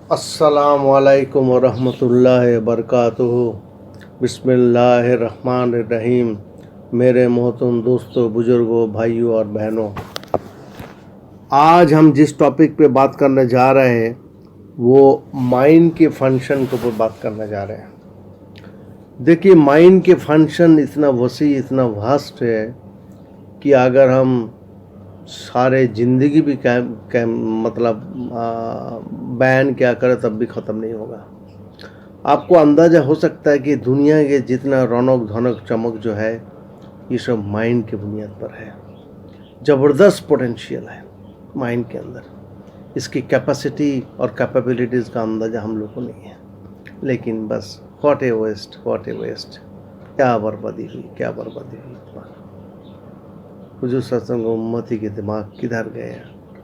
अस्सलामुअलैकुम वरहमतुल्लाहि वबरकातुहू। बिस्मिल्लाहिर्रहमानिर्रहीम। मेरे मोहतरम दोस्तों, बुजुर्गों, भाइयों और बहनों, आज हम जिस टॉपिक पे बात करने जा रहे हैं वो माइंड के फंक्शन के ऊपर बात करने जा रहे हैं। देखिए, माइंड के फंक्शन इतना वसी, इतना वास्ट है कि अगर हम सारे ज़िंदगी भी बयान क्या करें तब भी ख़त्म नहीं होगा। आपको अंदाज़ा हो सकता है कि दुनिया के जितना रौनक धनक चमक जो है ये सब माइंड के बुनियाद पर है। ज़बरदस्त पोटेंशियल है माइंड के अंदर। इसकी कैपेसिटी और कैपेबिलिटीज़ का अंदाज़ा हम लोग को नहीं है, लेकिन बस व्हाट ए वेस्ट, क्या बर्बादी हुई। हुजूर सत्संग उम्मती के दिमाग किधर गया,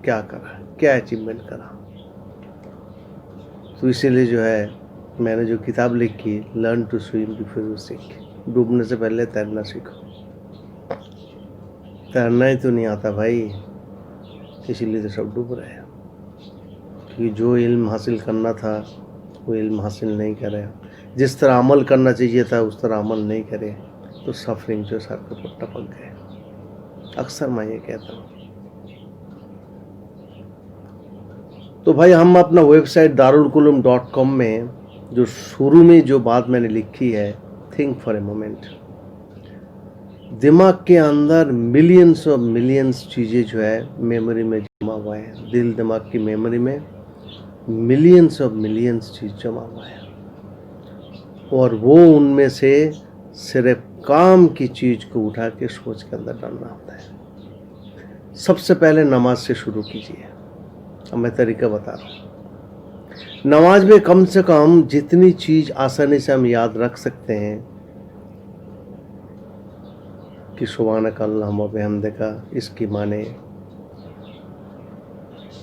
क्या करा, क्या अचीवमेंट करा। तो इसीलिए जो है मैंने जो किताब लिखी, learn to swim before you sink, डूबने से पहले तैरना सीखो। तैरना ही तो नहीं आता भाई, इसीलिए तो सब डूब रहे हैं। क्योंकि जो इल्म हासिल करना था वो इल्म हासिल नहीं करे, जिस तरह अमल करना चाहिए था उस तरह अमल नहीं करे, तो सफरिंग जो सर के ऊपर टपक गए। अक्सर मैं ये कहता हूँ। तो भाई, हम अपना वेबसाइट darulqulum.com में जो शुरू में जो बात मैंने लिखी है, थिंक फॉर ए मोमेंट। दिमाग के अंदर मिलियंस और मिलियंस चीज़ें जो है मेमोरी में जमा हुआ है। दिल दिमाग की मेमोरी में मिलियंस और मिलियंस चीज़ जमा हुआ है, और वो उनमें से सिर्फ काम की चीज़ को उठा के सोच के अंदर डालना होता है। सबसे पहले नमाज से शुरू कीजिए। अब मैं तरीका बता रहा हूँ। नमाज में कम से कम जितनी चीज़ आसानी से हम याद रख सकते हैं कि सुभानक अल्लाहुम्मा व बिहम्दिका, इसकी माने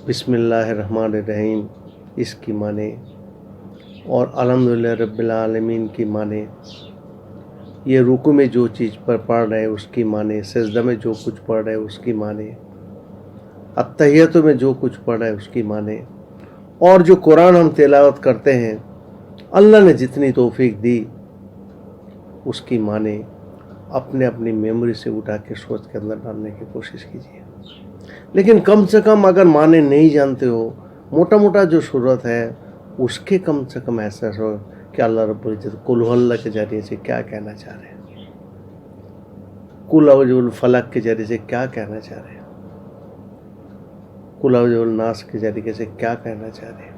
बिस्मिल्लाहिर्रहमानिर्रहीम, इसकी माने, और अल्हम्दुलिल्लाह रब्बिल आलमीन की माने, ये रुकू में जो चीज़ पर पढ़ रहे हैं उसकी माने, सजदा में जो कुछ पढ़ रहे हैं उसकी माने, अत्तहियतों में जो कुछ पढ़ रहे हैं उसकी माने, और जो कुरान हम तिलावत करते हैं अल्लाह ने जितनी तौफीक दी उसकी माने। अपने अपनी मेमोरी से उठा के सोच के अंदर डालने की कोशिश कीजिए। लेकिन कम से कम अगर माने नहीं जानते हो, मोटा मोटा जो सूरत है उसके कम से कम ऐसा हो कि अल्लाह रब्बुल इज्जत कुल हुवल्लाह के जरिए से क्या कहना चाह रहे हैं, कुल औजुल फलक के जरिए से क्या कहना चाह रहे हैं, कुल औजुल नास के जरिए से क्या कहना चाह रहे हैं।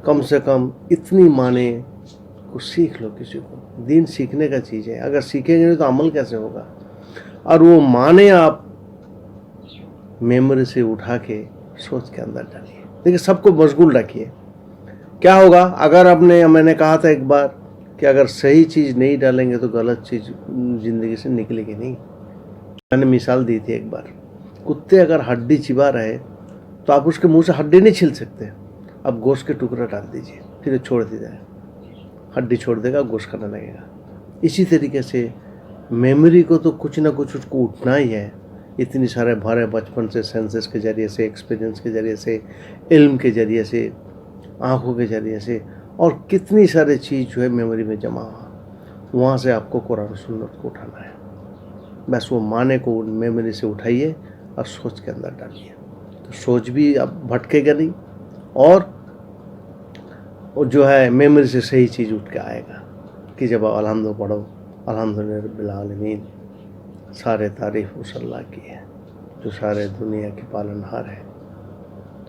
कम से कम इतनी माने को सीख लो। किसी को दीन सीखने का चीज़ है, अगर सीखेंगे नहीं तो अमल कैसे होगा। और वो माने आप मेमोरी से उठा के सोच के अंदर डालिए। देखिए, सबको मशगूल रखिए। क्या होगा, अगर मैंने कहा था एक बार कि अगर सही चीज़ नहीं डालेंगे तो गलत चीज़ ज़िंदगी से निकलेगी नहीं। मैंने मिसाल दी थी एक बार, कुत्ते अगर हड्डी चिबा रहे तो आप उसके मुंह से हड्डी नहीं छील सकते। अब गोश्त के टुकड़ा डाल दीजिए, फिर छोड़ दीजिए, हड्डी छोड़ देगा, गोश्त खाने लगेगा। इसी तरीके से मेमोरी को तो कुछ ना कुछ उसको उठना ही है। इतनी सारे भरे बचपन से सेंसेस के ज़रिए से, एक्सपीरियंस के ज़रिए से, इल्म के ज़रिए से, आँखों के ज़रिए से, और कितनी सारी चीज़ जो है मेमोरी में जमा हुआ, वहाँ से आपको कुरान सुन्नत को उठाना है। बस वो माने को मेमोरी से उठाइए और सोच के अंदर डालिए, तो सोच भी अब भटकेगा नहीं, और जो है मेमोरी से सही चीज़ उठ के आएगा कि जब आप अल्हम्दुलिल्लाह पढ़ो, अल्हम्दुलिल्लाह रब्बिल आलमीन, सारे तारीफ़ उस अल्लाह की है जो सारे दुनिया की पालनहार है।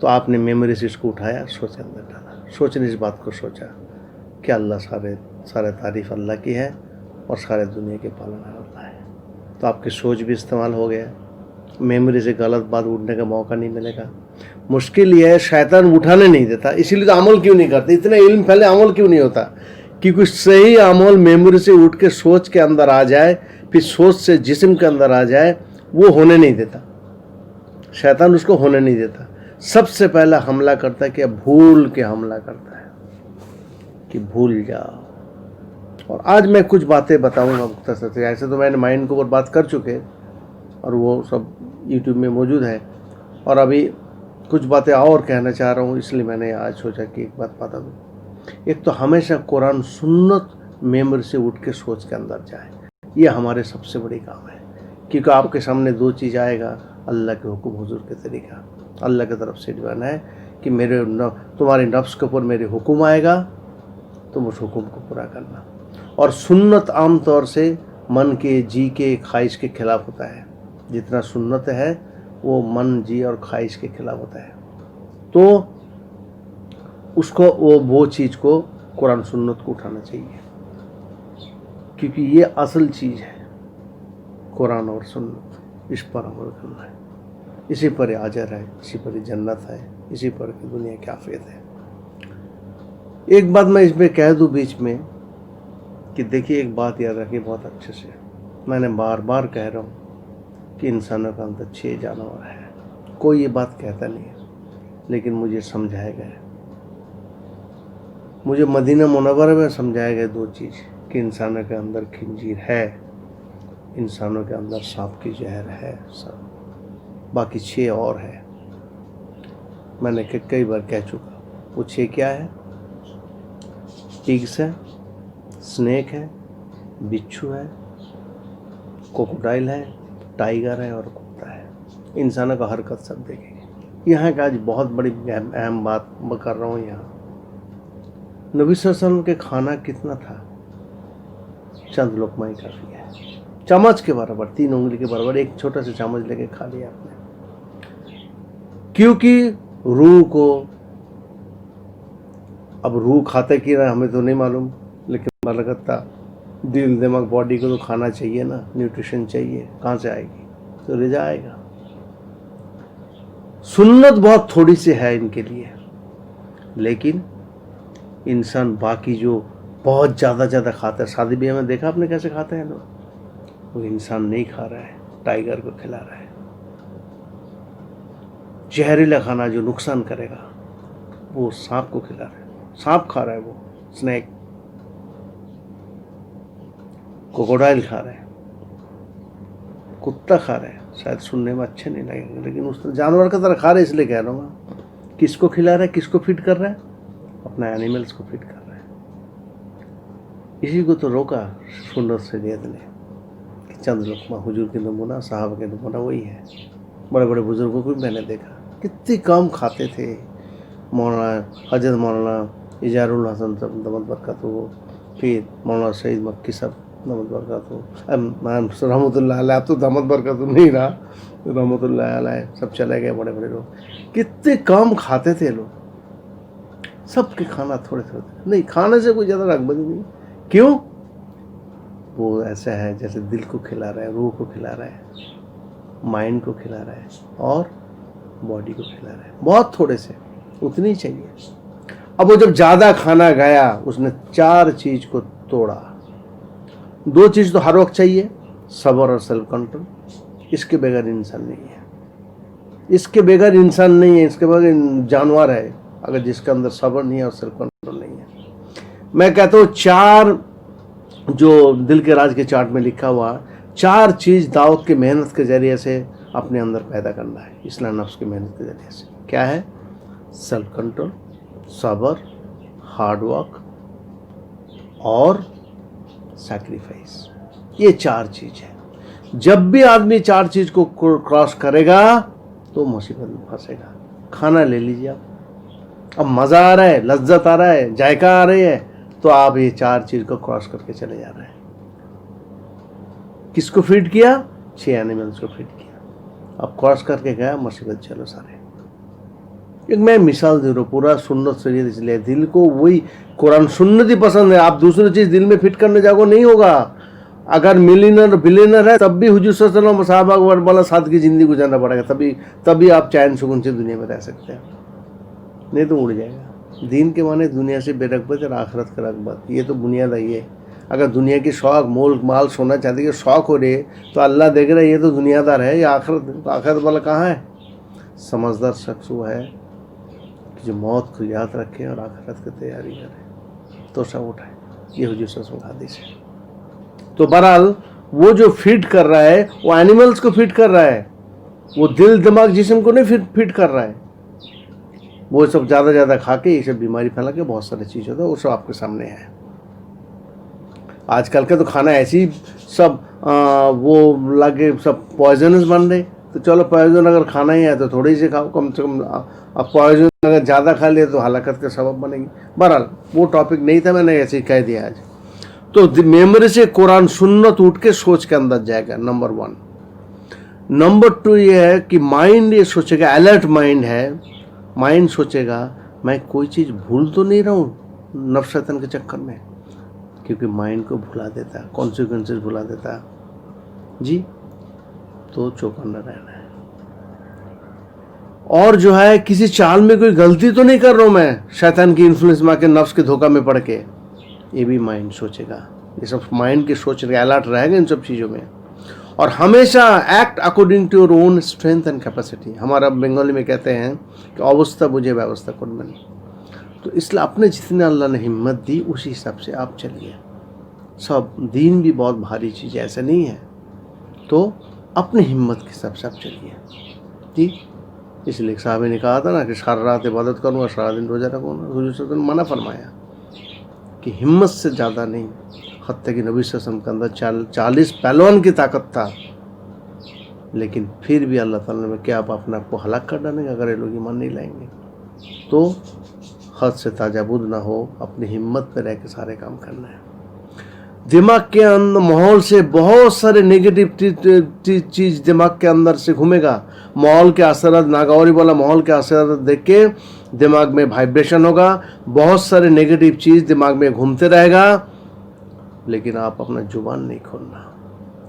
तो आपने मेमोरी से इसको उठाया, सोच के अंदर डाला, सोचने इस बात को सोचा कि अल्लाह सारे तारीफ़ अल्लाह की है और सारे दुनिया के पालनहार अल्लाह है। तो आपकी सोच भी इस्तेमाल हो गया, मेमोरी से गलत बात उठने का मौका नहीं मिलेगा। मुश्किल ये है, शैतान उठाने नहीं देता, इसीलिए तो अमल क्यों नहीं करते। इतना इल्म पहले अमल क्यों नहीं होता कि कुछ सही अमल मेमोरी से उठ के सोच के अंदर आ जाए, फिर सोच से जिस्म के अंदर आ जाए, वो होने नहीं देता। शैतान उसको होने नहीं देता। सबसे पहला हमला करता है कि भूल के हमला करता है कि भूल जाओ। और आज मैं कुछ बातें बताऊंगा मुख्तसर से। ऐसे तो मैंने माइंड के ऊपर बात कर चुके और वो सब यूट्यूब में मौजूद है, और अभी कुछ बातें और कहना चाह रहा हूँ, इसलिए मैंने आज सोचा कि एक बात बता दूँ। एक तो हमेशा कुरान सुन्नत मेमोरी से उठ के सोच के अंदर जाए, ये हमारे सबसे बड़ी काम है। क्योंकि आपके सामने दो चीज़ आएगा, अल्लाह के हुक्म, हुजूर के तरीका। अल्लाह की तरफ से जो है कि तुम्हारे नफ्स के ऊपर मेरे हुक्म आएगा, तुम उस हुक्म को पूरा करना। और सुन्नत आम तौर से मन के, जी के, ख्वाहिश के खिलाफ होता है। जितना सुन्नत है वो मन, जी और ख्वाहिश के खिलाफ होता है। तो उसको वो चीज़ को कुरान सुन्नत को उठाना चाहिए, क्योंकि ये असल चीज़ है। कुरान और सुन्नत, इस पर अमल करना है। इसी पर अजर है, इसी पर जन्नत है, इसी पर की दुनिया की आफियत है। एक बात मैं इसमें कह दूं बीच में कि देखिए, एक बात याद रखिए बहुत अच्छे से। मैंने बार बार कह रहा हूँ कि इंसानों का अंदर 6 जानवर है। कोई ये बात कहता नहीं है, लेकिन मुझे समझाया गया, मुझे मदीना मुनव्वरा में समझाया गया 2 चीज़, कि इंसानों के अंदर खंजीर है, इंसानों के अंदर सांप की जहर है, सब बाकी 6 और है। मैंने कई बार कह चुका। वो 6 क्या है? पिग्स है, स्नेक है, बिच्छू है, क्रोकोडाइल है, टाइगर है और कुत्ता है। इंसानों का हरकत सब देखेंगे। यहाँ का आज बहुत बड़ी अहम बात मैं कर रहा हूँ। यहाँ नबी सल्लल्लाहु अलैहि वसल्लम के खाना कितना था? चंद लोकमा ही काफ़ी है, चम्मच के बराबर, 3 उंगली के बराबर, एक छोटा सा चम्मच लेके खा लिया आपने। क्योंकि रूह को, अब रूह खाते कि ना हमें तो नहीं मालूम, लेकिन अलगत्ता दिल, दिमाग, बॉडी को तो खाना चाहिए ना, न्यूट्रिशन चाहिए। कहाँ से आएगी? तो रिजा आएगा। सुन्नत बहुत थोड़ी सी है इनके लिए, लेकिन इंसान बाकी जो बहुत ज़्यादा खाता है, शादी ब्याह में देखा आपने कैसे खाते हैं लोग, वो इंसान नहीं खा रहा है, टाइगर को खिला रहा है। जहरीला खाना जो नुकसान करेगा वो सांप को खिला रहा है, सांप खा रहा है, वो स्नेक, क्रोकोडाइल खा रहा है, कुत्ता खा रहा है। शायद सुनने में अच्छे नहीं लगेंगे, लेकिन उस जानवर का तरह खा रहे, इसलिए कह रहा हूँ। किसको खिला रहा है, किसको फीड कर रहा है? अपना एनिमल्स को फीड कर रहा है। इसी को तो रोका सुन्नत से ने कि चंद लुकमा, हुजूर के नमूना, साहब के नमूना वही है। बड़े बड़े बुजुर्गों को भी मैंने देखा कितनी कम खाते थे। मौलाना हजरत मौलाना इजारुल हसन सब दमद बरकतहू, फिर मौलाना सईद मक्की सब दमद बरकतहू, रहमतुल्लाह अलैह। अब तो दमद बरकतहू नहीं रहा, रहमतुल्लाह अलैह, सब चले गए बड़े बड़े लोग। कितने कम खाते थे लोग, सबके खाना थोड़े थोड़े नहीं, खाने से कोई ज़्यादा रगबत नहीं। क्यों? वो ऐसा है जैसे दिल को खिला रहा है, रूह को खिला रहा है, माइंड को खिला रहा है और बॉडी को खिला रहा है। बहुत थोड़े से, उतनी ही चाहिए। अब वो जब ज़्यादा खाना गया, उसने 4 चीज़ को तोड़ा। 2 चीज़ तो हर वक्त चाहिए, सब्र और सेल्फ कंट्रोल। इसके बगैर इंसान नहीं है, इसके बगैर इंसान नहीं है, इसके बगैर जानवर है, अगर जिसके अंदर सब्र नहीं है और सेल्फ कंट्रोल नहीं है। मैं कहता हूँ 4 जो दिल के राज के चार्ट में लिखा हुआ 4 चीज़ दाऊद के मेहनत के ज़रिए से अपने अंदर पैदा करना है, इस्लाम नफ्स की मेहनत के ज़रिए से। क्या है? सेल्फ कंट्रोल, सब्र, हार्ड वर्क और सैक्रिफाइस। ये 4 चीज़ है। जब भी आदमी 4 चीज़ को क्रॉस करेगा तो मुसीबत में फंसेगा। खाना ले लीजिए आप, अब मज़ा आ रहा है, लज्जत आ रहा है, जायका आ रही है, तो आप ये 4 चीज़ को क्रॉस करके चले जा रहे हैं। किसको फीड किया? 6 एनिमल्स को फीड किया। अब क्रॉस करके गया, मुसीबत चलो सारे। एक मैं मिसाल दे रहा हूँ, पूरा सुन्नत से, इसलिए दिल को वही कुरान सुन्नत ही पसंद है। आप दूसरी चीज़ दिल में फिट करने जाओगे नहीं होगा। अगर मिलियनर बिलियनर है तब भी हुजूर सल्लल्लाहु अलैहि वसल्लम सहाबा वाला सादगी ज़िंदगी गुजारना पड़ेगा, तभी आप चैन सुकून से दुनिया में रह सकते हैं, नहीं तो उड़ जाएगा। दीन के माने दुनिया से बेरगबत और आखिरत का रगबत, ये तो बुनियाद है। ये अगर दुनिया की शौक, मोल माल, सोना चांदी के शौक हो रहे तो अल्लाह देख रहा है, ये तो दुनियादार है। ये आखिरत वाला कहाँ है? समझदार शख्स वो है कि जो मौत को याद रखे और आखिरत की तैयारी करे, तो सब उठाए। ये हुजूर सल्लल्लाहु अलैहि वसल्लम हदीस है। तो बहरहाल वो जो फीड कर रहा है वो एनिमल्स को फीड कर रहा है, वो दिल दिमाग जिस्म को नहीं फीड कर रहा है। वो सब ज़्यादा खा के ये सब बीमारी फैला के बहुत सारी चीज़ होता है, वो सब आपके सामने है। आजकल का तो खाना ऐसी सब वो लगे सब पॉइजनस बन रहे, तो चलो पॉइजन अगर खाना ही है तो थोड़ी सी खाओ, कम से कम। अब पॉइजन अगर ज़्यादा खा लिया तो हलाकत का सबब बनेगी। बहरहाल वो टॉपिक नहीं था, मैंने ऐसे ही कह दिया आज। तो मेमोरी से कुरान सुन्नत उठ के सोच के अंदर जाएगा, नंबर 1। नंबर 2 ये है कि माइंड ये सोचेगा, अलर्ट माइंड है, माइंड सोचेगा मैं कोई चीज़ भूल तो नहीं रहा हूँ नफ्स शैतान के चक्कर में, क्योंकि माइंड को भुला देता है, कॉन्सिक्वेंसेस भुला देता है जी। तो चौकन्ना रहना है। और जो है किसी चाल में कोई गलती तो नहीं कर रहा हूँ मैं, शैतान की इन्फ्लुएंस में आके नफ्स के धोखा में पड़ के, ये भी माइंड सोचेगा। ये सब माइंड के सोच रहे, अलर्ट रहेगा इन सब चीज़ों में। और हमेशा act according to your own strength and capacity. हमारा बंगाली में कहते हैं कि अवस्था बुझे व्यवस्था करना। तो इसलिए अपने जितने अल्लाह ने हिम्मत दी उसी हिसाब से आप चलिए। सब दीन भी बहुत भारी चीज़ है, ऐसा नहीं है, तो अपनी हिम्मत के हिसाब से आप चलिए जी। इसलिए साहब ने कहा था ना कि सारा रात इबादत करूँगा, सारा दिन रोज़ा रखूँगा। हुजूर ने मना फरमाया कि हिम्मत से ज़्यादा नहीं। हत्या की नबी सल्लल्लाहु अलैहि वसल्लम के अंदर 40 पहलवान की ताकत था, लेकिन फिर भी अल्लाह ताला ने क्या आप अपने आप को हलाक कर डालेंगे अगर ये लोग ईमान नहीं लाएंगे। तो हद से ताजाबुद ना हो, अपनी हिम्मत पे रह के सारे काम करना है। दिमाग के अंदर माहौल से बहुत सारे नेगेटिव चीज़ दिमाग के अंदर से घूमेगा। माहौल के असर, नागौरी वाला माहौल के असर देख के दिमाग में वाइब्रेशन होगा, बहुत सारे नेगेटिव चीज़ दिमाग में घूमते रहेगा। लेकिन आप अपना जुबान नहीं खोलना,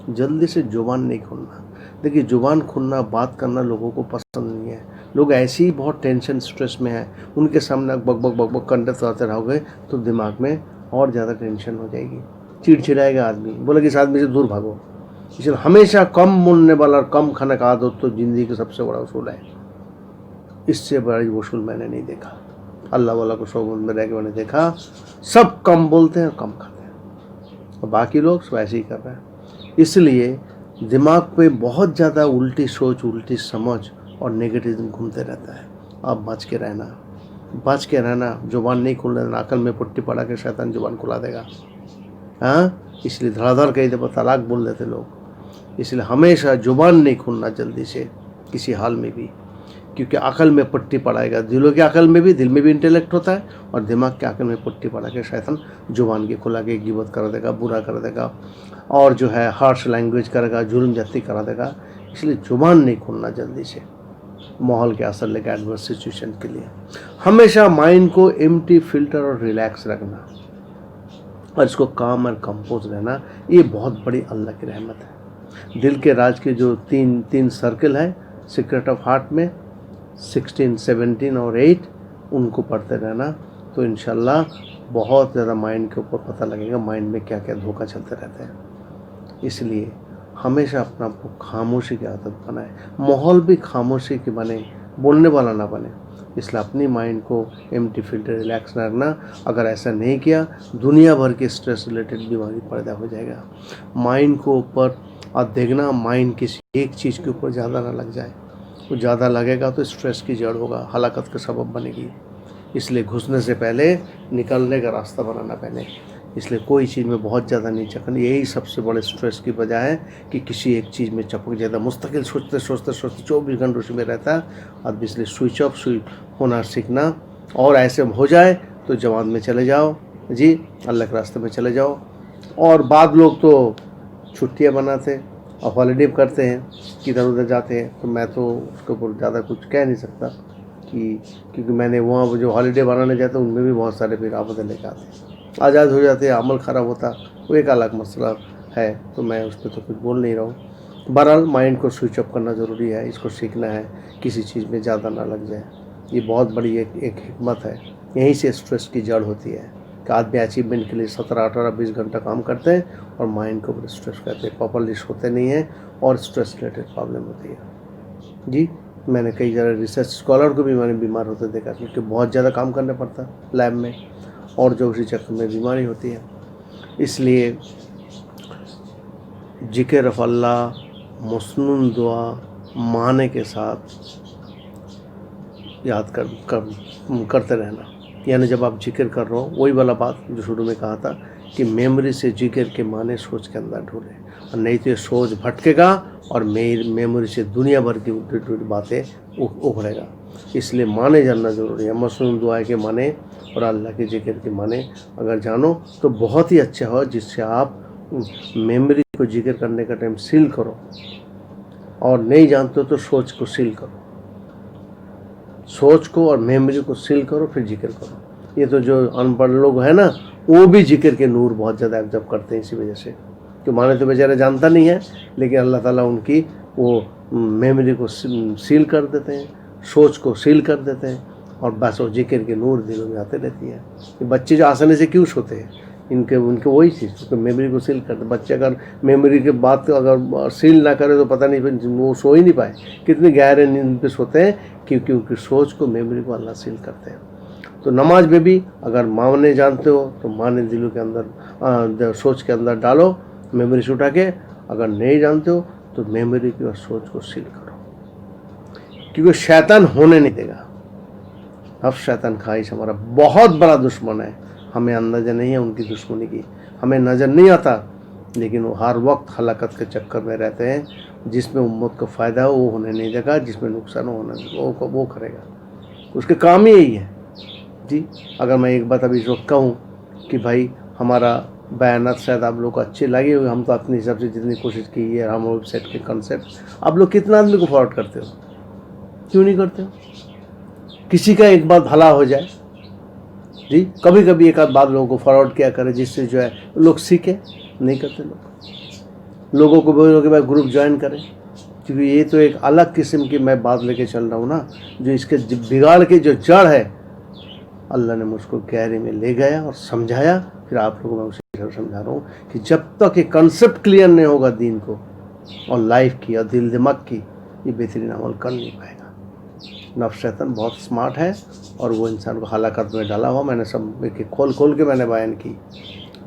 जल्दी से जुबान नहीं खोलना। देखिए जुबान खोलना, बात करना लोगों को पसंद नहीं है। लोग ऐसे ही बहुत टेंशन स्ट्रेस में है, उनके सामने बक कंडे करते रहोगे तो दिमाग में और ज़्यादा टेंशन हो जाएगी, चिड़चिड़ाएगा आदमी, बोलेगा इस आदमी से दूर भागो। इसलिए हमेशा कम बोलने वाला और कम खाना का आदत तो ज़िंदगी का सबसे बड़ा उसूल है। इससे बड़ा उसूल मैंने नहीं देखा। अल्लाह वाला को 100 में रह के मैंने देखा, सब कम बोलते हैं और कम खाते हैं, और बाकी लोग सब ऐसे ही कर रहे हैं। इसलिए दिमाग पे बहुत ज़्यादा उल्टी सोच, उल्टी समझ और नेगेटिज्म घूमते रहता है। आप बच के रहना, जुबान नहीं खोलने देना। अकल में पुट्टी पड़ा के शैतान जुबान खुला देगा। हाँ, इसलिए धड़ाधड़ कई दफ़ा तलाक बोल देते लोग। इसलिए हमेशा जुबान नहीं खोलना जल्दी से किसी हाल में भी, क्योंकि अकल में पट्टी पड़ाएगा। दिलों की अकल में भी, दिल में भी इंटेलेक्ट होता है, और दिमाग के अकल में पट्टी पड़ा के शैतान जुबान की खुला के गिबत कर देगा, बुरा कर देगा, और जो है हार्श लैंग्वेज करेगा, जुल्म ज्यादती करा देगा। इसलिए जुबान नहीं खोलना जल्दी से, माहौल के असर लेकर एडवर्स सिचुएशन के लिए। हमेशा माइंड को एम्प्टी, फिल्टर और रिलैक्स रखना, और इसको काम और कंपोज रहना, ये बहुत बड़ी अल्लाह की रहमत है। दिल के राज के जो तीन सर्कल है सीक्रेट ऑफ हार्ट में, 16, 17 और 8, उनको पढ़ते रहना, तो इंशाल्लाह बहुत ज़्यादा माइंड के ऊपर पता लगेगा माइंड में क्या क्या धोखा चलते रहते हैं। इसलिए हमेशा अपना आपको खामोशी की आदत बनाए, माहौल भी खामोशी की बने, बोलने वाला ना बने। इसलिए अपनी माइंड को एम्प्टी, फिल्टर, रिलैक्स रखना। अगर ऐसा नहीं किया, दुनिया भर के स्ट्रेस रिलेटेड बीमारी पैदा हो जाएगा। माइंड को ऊपर और देखना, माइंड किसी एक चीज़ के ऊपर ज़्यादा ना लग जाए। वो ज़्यादा लगेगा तो स्ट्रेस की जड़ होगा, हलाकत का सबब बनेगी। इसलिए घुसने से पहले निकलने का रास्ता बनाना पहले। इसलिए कोई चीज़ में बहुत ज़्यादा नहीं चपकना, यही सबसे बड़े स्ट्रेस की वजह है कि किसी एक चीज़ में चपक जाता, मुस्तकिल सोचते 24 घंटे उसी में रहता है। अब इसलिए स्विच ऑफ होना सीखना, और ऐसे हो जाए तो जमात में चले जाओ जी, अल्लाह के रास्ते में चले जाओ। और बाद लोग तो छुट्टियाँ बनाते और हॉलीडे करते हैं, किधर उधर जाते हैं, तो मैं तो उसके ऊपर ज़्यादा कुछ कह नहीं सकता क्योंकि मैंने वहाँ जो हॉलीडे बनाने जाते हैं उनमें भी बहुत सारे फिर आफतें लेकर आते हैं, आज़ाद हो जाते हैं, अमल ख़राब होता, वो एक अलग मसला है, तो मैं उस पर तो कुछ बोल नहीं रहा हूँ। बहरहाल माइंड को स्विच ऑफ करना ज़रूरी है, इसको सीखना है, किसी चीज़ में ज़्यादा ना लग जाए। ये बहुत बड़ी एक हिकमत है। यहीं से स्ट्रेस की जड़ होती है कि आदमी अचीवमेंट के लिए 17, 18, 20 घंटा काम करते हैं और माइंड को बड़े स्ट्रेस करते हैं, प्रॉपरली सोते नहीं हैं और स्ट्रेस रिलेटेड प्रॉब्लम होती है जी। मैंने कई सारे रिसर्च स्कॉलर को भी मैंने बीमार होते देखा, क्योंकि बहुत ज़्यादा काम करना पड़ता है लैब में, और जो उसी चक्कर में बीमारी होती है। इसलिए जिक्र अल्लाह, मसनून दुआ माने के साथ याद करते रहना। यानी जब आप जिक्र कर रहे हो, वही वाला बात जो शुरू में कहा था कि मेमोरी से जिक्र के माने सोच के अंदर ढूंढे, और नहीं तो ये सोच भटकेगा और मेमोरी से दुनिया भर की उल्टी बातें उभरेगा। इसलिए माने जानना ज़रूरी है। मसनून दुआ के माने और अल्लाह के जिक्र के माने अगर जानो तो बहुत ही अच्छा हो, जिससे आप मेमोरी को जिक्र करने का टाइम सील करो, और नहीं जानते हो तो सोच को सील करो। सोच को और मेमोरी को सील करो, फिर जिक्र करो। ये तो जो अनपढ़ लोग हैं ना, वो भी जिक्र के नूर बहुत ज़्यादा एब्जॉर्ब करते हैं इसी वजह से। तो माने तो बेचारा जानता नहीं है, लेकिन अल्लाह ताला उनकी वो मेमोरी को सील कर देते हैं, सोच को सील कर देते हैं, और बस वो जिक्र के नूर दिलों में आते रहती है। ये बच्चे जो आसानी से क्यों सोते हैं, उनके वही चीज़, तो मेमोरी को सील करते। बच्चे अगर मेमोरी के बात अगर सील ना करे तो पता नहीं वो सो ही नहीं पाए, कितनी गहरे नींद पे सोते हैं, क्योंकि उनकी सोच को, मेमोरी को अल्लाह सील करते हैं। तो नमाज में भी अगर माने जानते हो तो माने दिलों के अंदर, सोच के अंदर डालो मेमोरी से उठा के। अगर नहीं जानते हो तो मेमोरी की और सोच को सील करो, क्योंकि शैतान होने नहीं देगा। अब शैतान ख्वाहिश हमारा बहुत बड़ा दुश्मन है, हमें अंदाजा नहीं है उनकी दुश्मनी की, हमें नज़र नहीं आता, लेकिन वो हर वक्त हलाकत के चक्कर में रहते हैं। जिसमें उम्मत को फ़ायदा हो वो होने नहीं देगा, जिसमें नुकसान होना वो करेगा। उसके काम ही यही है जी। अगर मैं एक बात अभी इस वक्त कहूँ कि भाई हमारा बयानात शायद आप लोग को अच्छे लगे हुए, हम तो अपने हिसाब से जितनी कोशिश की है, हम वेबसाइट के कंसेप्ट आप लोग कितना आदमी को फॉरवर्ड करते हो, क्यों नहीं करते हो? किसी का एक बात भला हो जाए जी, कभी कभी एक आध बात लोगों को फॉरवर्ड किया करे, जिससे जो है लोग सीखे। नहीं करते लोगों को बोलो कि भाई ग्रुप ज्वाइन करें, क्योंकि ये तो एक अलग किस्म की मैं बात लेके चल रहा हूँ ना, जो इसके बिगाड़ के जो जड़ है, अल्लाह ने मुझको गहरे में ले गया और समझाया। फिर आप लोगों को मैं उसी तरह समझा रहा हूँ कि जब तक ये कंसेप्ट क्लियर नहीं होगा दीन को और लाइफ की और दिल दिमाग की, ये बेहतरीन अमल कर नहीं पाएगा। नफ्स शैतान बहुत स्मार्ट है और वो इंसान को हलाकत में डाला हुआ। मैंने सब खोल के मैंने बयान की,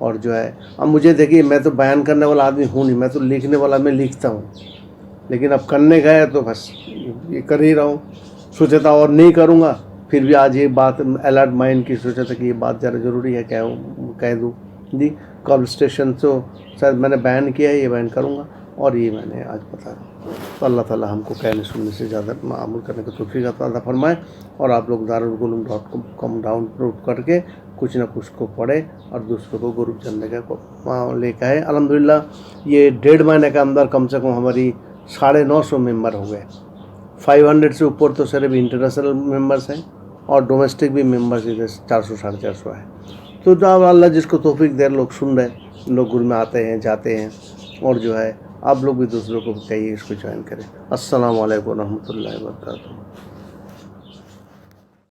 और जो है अब मुझे देखिए, मैं तो बयान करने वाला आदमी हूँ नहीं, मैं तो लिखने वाला, मैं लिखता हूँ, लेकिन अब करने गया तो बस ये कर ही रहा हूँ। सोचा था और नहीं करूँगा, फिर भी आज ये बात अलर्ट माइंड की सोचा था कि ये बात ज़रा ज़रूरी है, कह दूँ जी। कल स्टेशन तो शायद मैंने बयान किया है, ये बयान करूँगा, और ये मैंने आज बता रहा हूँ। तो अल्लाह ताला हमको कहने सुनने से ज़्यादा अमल करने का तौफीक अता फरमाए, और आप लोग darululum.com डाउनलोड करके कुछ ना कुछ को पढ़े और दूसरों को ग्रुप जानने का लेकर आए। अल्हम्दुलिल्लाह ये 1.5 महीने के अंदर कम से कम हमारी 950 मेंबर हो गए। 500 से ऊपर तो सिर्फ इंटरनेशनल मेंबर्स हैं, और डोमेस्टिक भी मेंबर्स इधर 400-450 है। तो जो अल्लाह जिसको तौफीक दे, लोग सुन रहे, लोग गुरु में आते हैं, जाते हैं, और जो है आप लोग भी दूसरों को कहिए इसको ज्वाइन करें। अस्सलाम वालेकुम रहमतुल्लाहि व बरकातुहू।